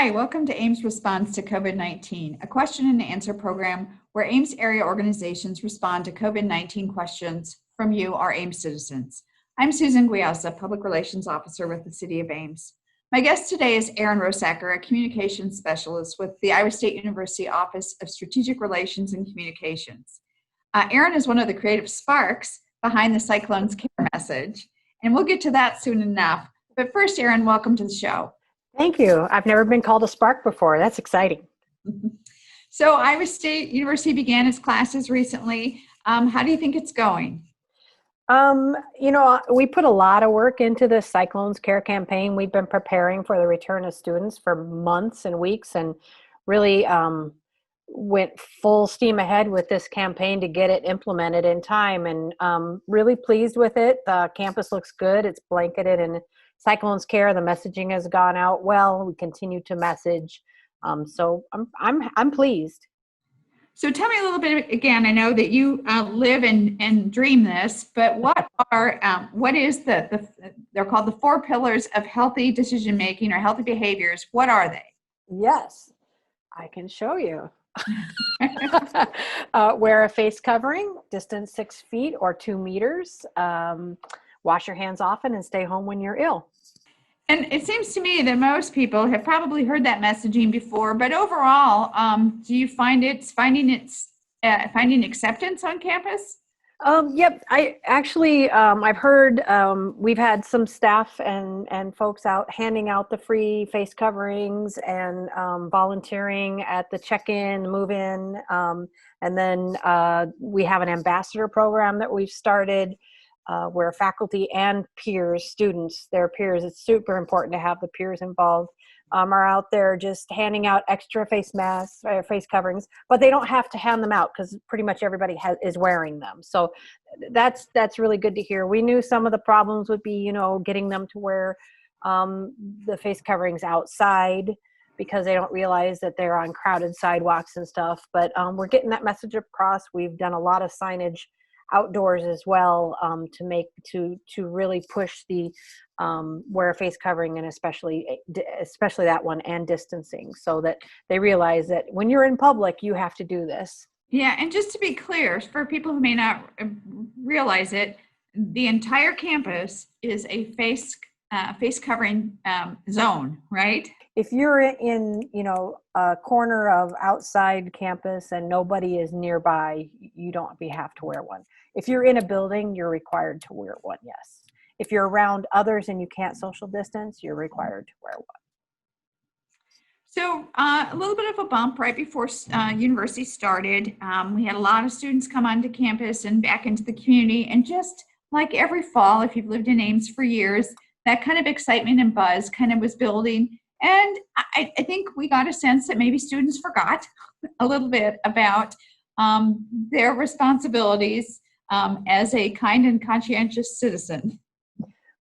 Hi, welcome to Ames Responds to COVID-19, a question and answer program where Ames area organizations respond to COVID-19 questions from you, our Ames citizens. I'm Susan Guiasa, Public Relations Officer with the City of Ames. My guest today is Erin Rosacker, a Communications Specialist with the Iowa State University Office of Strategic Relations and Communications. Erin is one of the creative sparks behind the Cyclones Care message, and we'll get to that soon enough. But first, Erin, welcome to the show. Thank you. I've never been called a spark before. That's exciting. So Iowa State University began its classes recently. How do you think it's going? We put a lot of work into the Cyclones Care campaign. We've been preparing for the return of students for months and weeks, and really went full steam ahead with this campaign to get it implemented in time, and really pleased with it. The campus looks good. It's blanketed in Cyclones Care. The messaging has gone out well. We continue to message. So I'm pleased. So tell me a little bit again. I know that you live and dream this, but what is they're called the 4 pillars of healthy decision making or healthy behaviors. What are they? Yes, I can show you. Wear a face covering, distance 6 feet or 2 meters. Wash your hands often and stay home when you're ill. And it seems to me that most people have probably heard that messaging before, but overall, do you find finding acceptance on campus? Yep. I've heard, we've had some staff and folks out handing out the free face coverings and volunteering at the check-in, move-in. And then we have an ambassador program that we've started where faculty and peers, students, their peers, it's super important to have the peers involved, are out there just handing out extra face masks, face coverings, but they don't have to hand them out because pretty much everybody is wearing them. So that's really good to hear. We knew some of the problems would be, getting them to wear the face coverings outside because they don't realize that they're on crowded sidewalks and stuff. But we're getting that message across. We've done a lot of signage outdoors as well to really push the wear a face covering, and especially that one, and distancing, so that they realize that when you're in public you have to do this. Yeah, and just to be clear, for people who may not realize it, the entire campus is a face covering zone, right? If you're in, a corner of outside campus and nobody is nearby, you don't have to wear one. If you're in a building, you're required to wear one, yes. If you're around others and you can't social distance, you're required to wear one. So a little bit of a bump right before university started. We had a lot of students come onto campus and back into the community, and just like every fall, if you've lived in Ames for years, that kind of excitement and buzz kind of was building. And I think we got a sense that maybe students forgot a little bit about their responsibilities as a kind and conscientious citizen.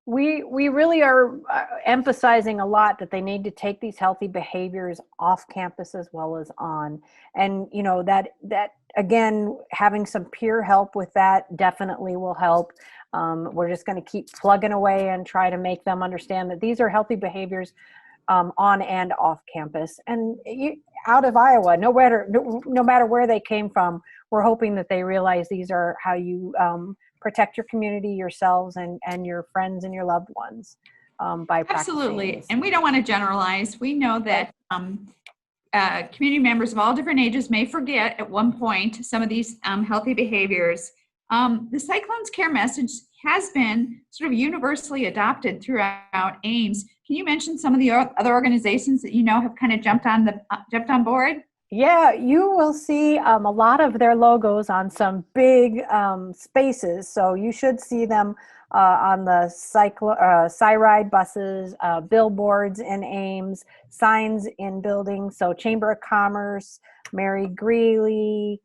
We really are emphasizing a lot that they need to take these healthy behaviors off campus as well as on. And, that again, having some peer help with that definitely will help. We're just going to keep plugging away and try to make them understand that these are healthy behaviors on and off campus, and out of Iowa, no matter where they came from. We're hoping that they realize these are how you protect your community, yourselves, and your friends and your loved ones by practicing. Absolutely, and we don't want to generalize. We know that community members of all different ages may forget at one point some of these healthy behaviors. The Cyclones Care message has been sort of universally adopted throughout Ames. Can you mention some of the other organizations that have kind of jumped on board? Yeah, you will see a lot of their logos on some big spaces. So you should see them on the Cyride buses, billboards in Ames, signs in buildings. So Chamber of Commerce, Mary Greeley.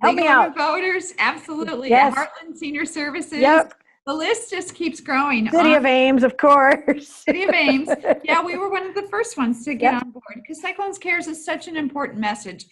Help me out. Voters, absolutely. Yes. Heartland Senior Services. Yep. The list just keeps growing. City of Ames, of course. City of Ames. Yeah, we were one of the first ones to get on board because Cyclones Cares is such an important message.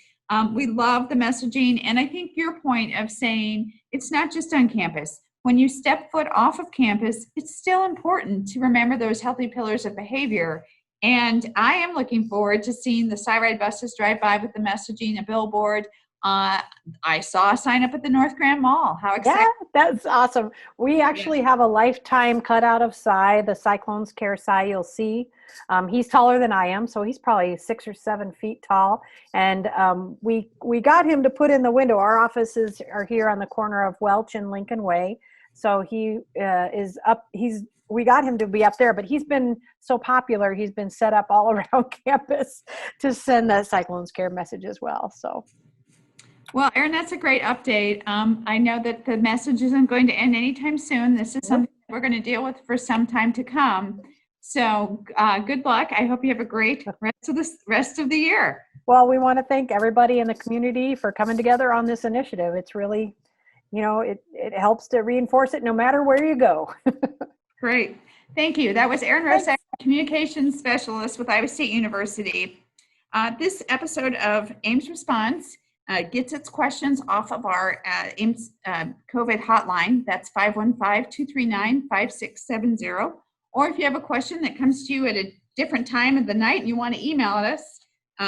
We love the messaging. And I think your point of saying it's not just on campus. When you step foot off of campus, it's still important to remember those healthy pillars of behavior And I am looking forward to seeing the Cyride buses drive by with the messaging, a billboard. I saw a sign up at the North Grand Mall. How exciting. Yeah, that's awesome. We actually have a lifetime cutout of Cy, the Cyclones Care Cy you'll see. He's taller than I am, so he's probably 6 or 7 feet tall. And we got him to put in the window. Our offices are here on the corner of Welch and Lincoln Way. So he is up, we got him to be up there, but he's been so popular, he's been set up all around campus to send the Cyclones Care message as well. So. Well, Erin, that's a great update. I know that the message isn't going to end anytime soon. This is something we're going to deal with for some time to come. So good luck. I hope you have a great rest of the year. Well, we want to thank everybody in the community for coming together on this initiative. It's really, it helps to reinforce it no matter where you go. Great. Thank you. That was Erin Rosacker, Communications Specialist with Iowa State University. This episode of Ames Responds gets its questions off of our Ames COVID hotline. That's 515-239-5670. Or if you have a question that comes to you at a different time of the night and you want to email us,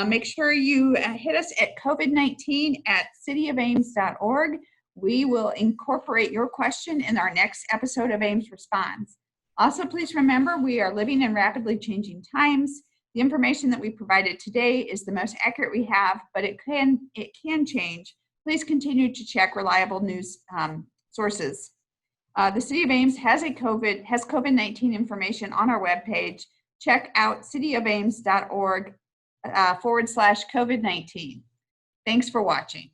make sure you hit us at covid19@cityofames.org. We will incorporate your question in our next episode of Ames Responds. Also, please remember we are living in rapidly changing times. The information that we provided today is the most accurate we have, but it can change. Please continue to check reliable news sources. The City of Ames has COVID-19 information on our webpage. Check out cityofames.org /COVID-19. Thanks for watching.